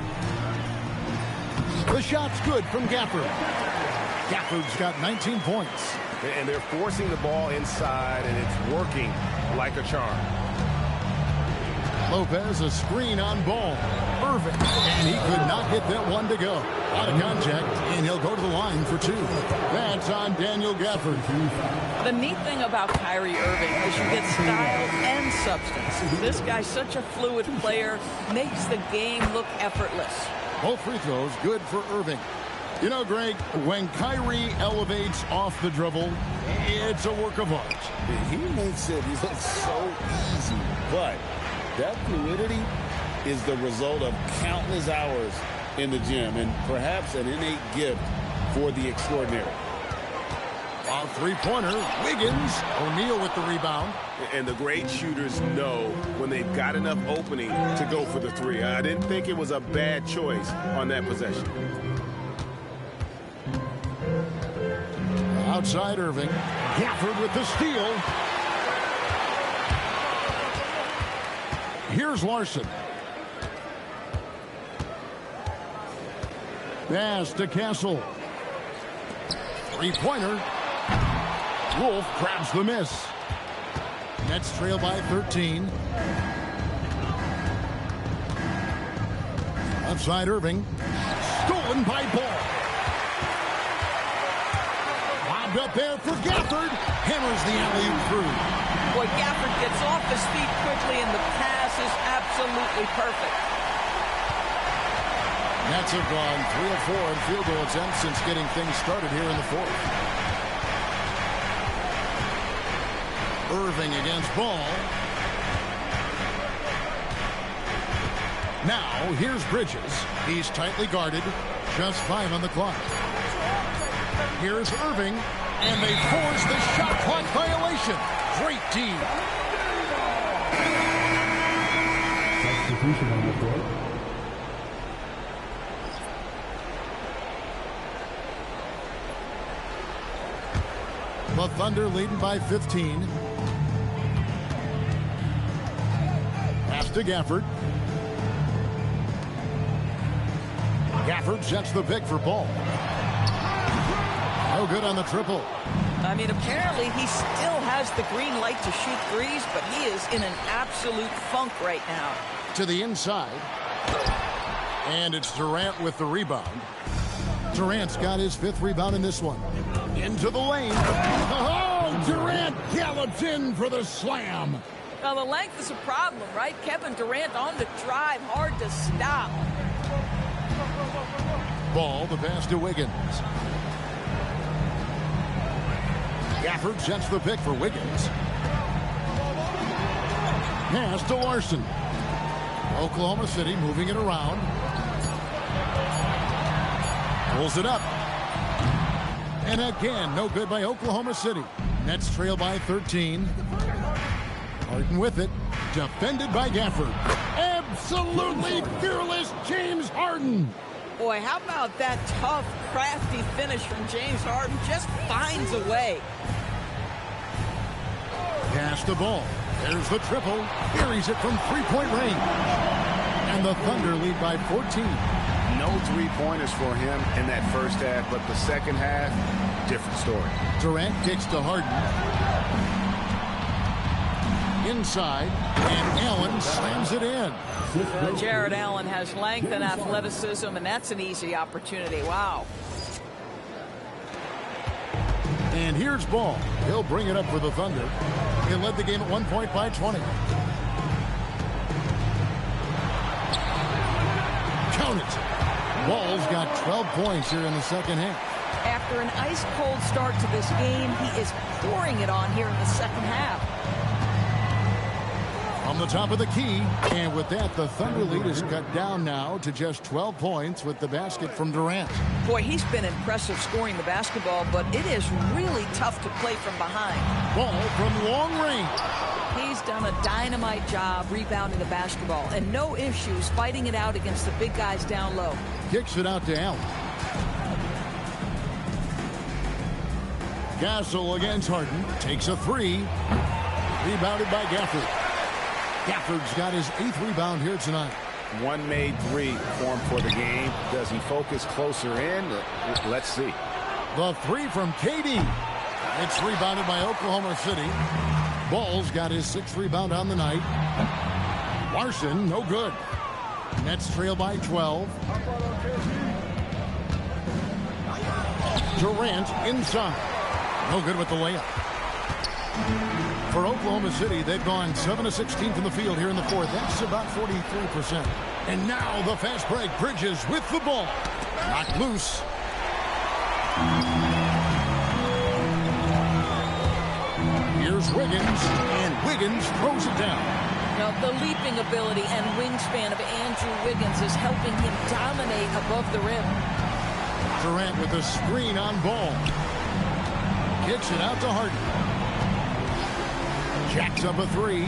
The shot's good from Gafford. Gafford's got 19 points. And they're forcing the ball inside, and it's working like a charm. Lopez, a screen on Ball. Irving, and he could not get that one to go. Out of contact, and he'll go to the line for 2. That's on Daniel Gafford. The neat thing about Kyrie Irving is you get style and substance. This guy's such a fluid player, makes the game look effortless. Both free throws good for Irving. You know, Greg, when Kyrie elevates off the dribble, it's a work of art. He makes it look so easy, but that fluidity is the result of countless hours in the gym and perhaps an innate gift for the extraordinary. A three-pointer, Wiggins. O'Neal with the rebound. And the great shooters know when they've got enough opening to go for the 3. I didn't think it was a bad choice on that possession. Outside Irving. Gafford with the steal. Here's Larson. Pass to Castle. Three-pointer. Wolf grabs the miss. Nets trail by 13. Outside Irving. Stolen by Ball. Lobbed up there for Gafford. Hammers the alley-oop through. Boy, Gafford gets off his feet quickly, and the pass is absolutely perfect. Nets have gone 3 of 4 in field goal attempts since getting things started here in the fourth. Irving against Ball. Now, here's Bridges. He's tightly guarded. Just 5 on the clock. Here's Irving. And they force the shot clock violation. Great D. Substitution on the court. The Thunder leading by 15. Pass to Gafford. Gafford sets the pick for Ball. No good on the triple. I mean, apparently he still has the green light to shoot threes, but he is in an absolute funk right now. To the inside. And it's Durant with the rebound. Durant's got his 5th rebound in this one. Into the lane. Oh, Durant gallops in for the slam. Now, the length is a problem, right? Kevin Durant on the drive, hard to stop. Ball, the pass to Wiggins. Gafford sets the pick for Wiggins. Pass to Larson. Oklahoma City moving it around. Pulls it up. And again, no good by Oklahoma City. Nets trail by 13. Harden with it. Defended by Gafford. Absolutely fearless James Harden. Boy, how about that tough, crafty finish from James Harden? Just finds a way. Pass the ball. There's the triple. Buries it from three-point range. And the Thunder lead by 14. No three-pointers for him in that first half, but the second half, different story. Durant kicks to Harden. Inside, and Allen slams it in. Jared Allen has length and athleticism, and that's an easy opportunity. Wow. And here's Ball. He'll bring it up for the Thunder. He led the game at 1 point by 20. Count it. Ball's got 12 points here in the second half. After an ice-cold start to this game, he is pouring it on here in the second half. On the top of the key, and with that, the Thunder lead is cut down now to just 12 points with the basket from Durant. Boy, he's been impressive scoring the basketball, but it is really tough to play from behind. Ball from long range. He's done a dynamite job rebounding the basketball, and no issues fighting it out against the big guys down low. Kicks it out to Allen. Castle against Harden. Takes a three. Rebounded by Gafford. Gafford's got his 8th rebound here tonight. One made three for him for the game. Does he focus closer in? Let's see. The three from KD. It's rebounded by Oklahoma City. Ball's got his 6th rebound on the night. Larson, no good. Nets trail by 12. Durant inside. No good with the layup. For Oklahoma City, they've gone 7 of 16 from the field here in the fourth. That's about 43%. And now the fast break. Bridges with the ball. Knocked loose. Here's Wiggins, and Wiggins throws it down. Now, the leaping ability and wingspan of Andrew Wiggins is helping him dominate above the rim. Durant with a screen on Ball. Kicks it out to Harden. Jacks up a three.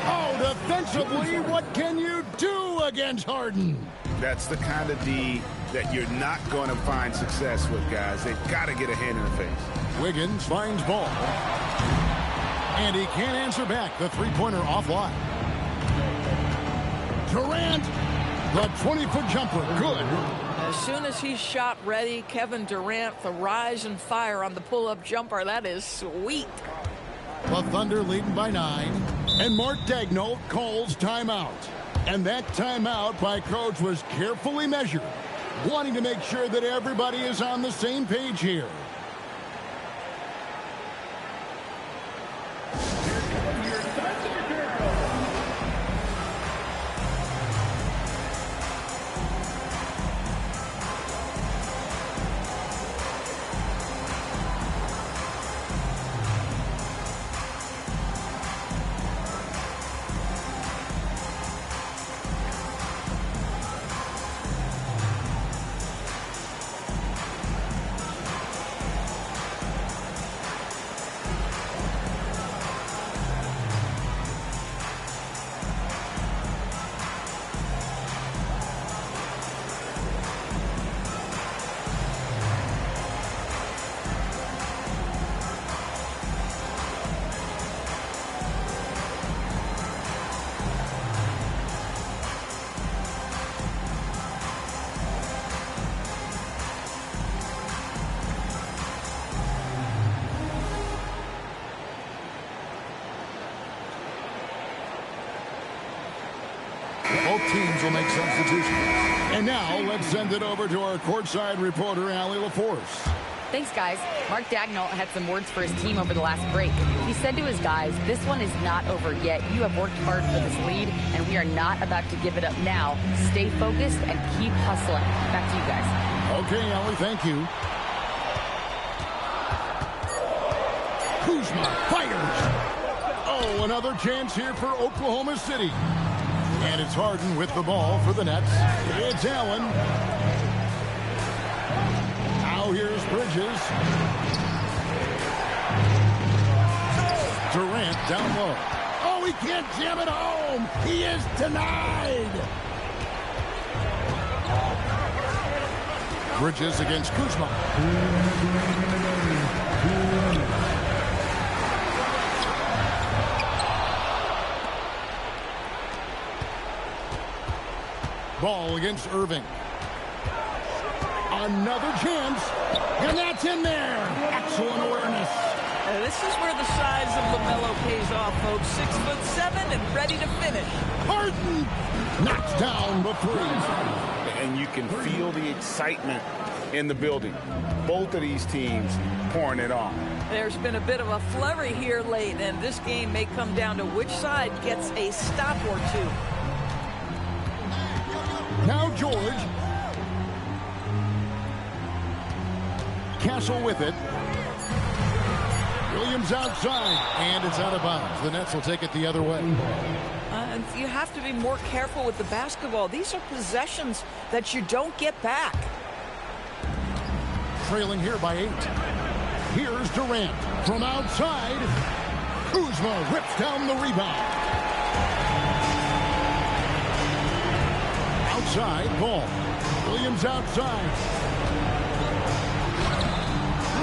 Oh, defensively, what can you do against Harden? That's the kind of D that you're not going to find success with, guys. They've got to get a hand in the face. Wiggins finds ball. And he can't answer back. The three-pointer offline. Durant, the 20-foot jumper, good. As soon as he's shot ready, Kevin Durant, the rise and fire on the pull-up jumper. That is sweet. The Thunder leading by 9. And Mark Daigneault calls timeout. And that timeout by Coach was carefully measured, wanting to make sure that everybody is on the same page here. Both teams will make substitutions. And now let's send it over to our courtside reporter, Allie LaForce. Thanks, guys. Mark Daigneault had some words for his team over the last break. He said to his guys, this one is not over yet. You have worked hard for this lead, and we are not about to give it up now. Stay focused and keep hustling. Back to you guys. Okay, Allie, thank you. Kuzma fires. Oh, another chance here for Oklahoma City. And it's Harden with the ball for the Nets. It's Allen. Now here's Bridges. Durant down low. Oh, he can't jam it home. He is denied. Bridges against Kuzma. Ball against Irving. Another chance, and that's in there. Excellent awareness. This is where the size of LaMelo pays off, folks. 6'7" and ready to finish. Harden knocks down the three. And you can feel the excitement in the building. Both of these teams pouring it on. There's been a bit of a flurry here late, and this game may come down to which side gets a stop or two. Now George. Castle with it. Williams outside, and it's out of bounds. The Nets will take it the other way. And you have to be more careful with the basketball. These are possessions that you don't get back. Trailing here by 8. Here's Durant from outside. Kuzma rips down the rebound. Outside, ball. Williams outside.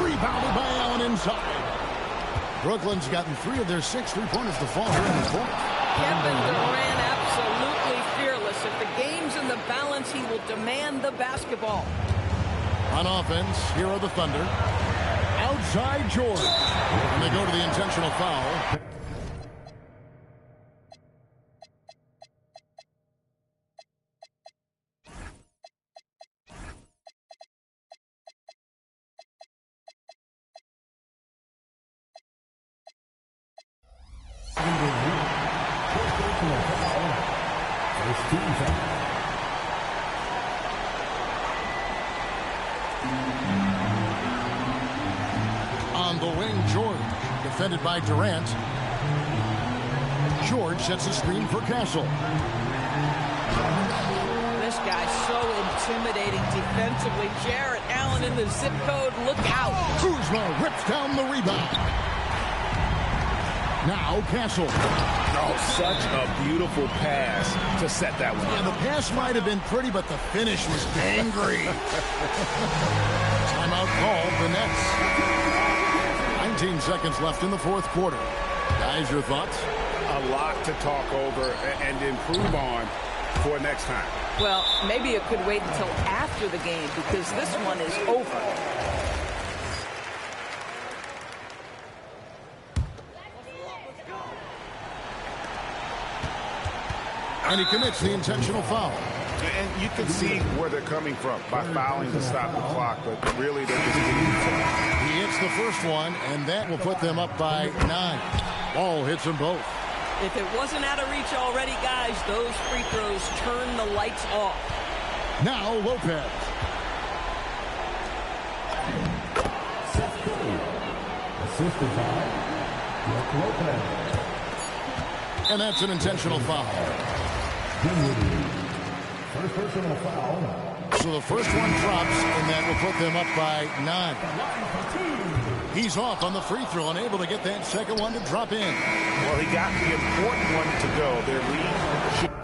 Rebounded by Allen inside. Brooklyn's gotten 3 of their 6 3-pointers to fall here in the fourth. Kevin Durant absolutely fearless. If the game's in the balance, he will demand the basketball. On offense, here are the Thunder. Outside George. And they go to the intentional foul. On the wing, George, defended by Durant. George sets a screen for Castle. This guy's so intimidating defensively. Jarrett Allen in the zip code. Look out. Kuzma rips down the rebound. Now Castle. Oh, such a beautiful pass to set that one. Yeah, the pass might have been pretty, but the finish was angry. Timeout called the Nets. 19 seconds left in the fourth quarter. Guys, your thoughts? A lot to talk over and improve on for next time. Well, maybe it could wait until after the game because this one is over. And he commits the intentional foul. And you can see where they're coming from by fouling to stop the clock, but really they're just getting fouled. He hits the first one, and that will put them up by 9. Ball hits them both. If it wasn't out of reach already, guys, those free throws turn the lights off. Now Lopez. Assisted by Brook Lopez. And that's an intentional foul. First personal foul. So the first one drops, and that will put them up by 9. He's off on the free throw, unable to get that second one to drop in. Well, he got the important one to go. Their lead should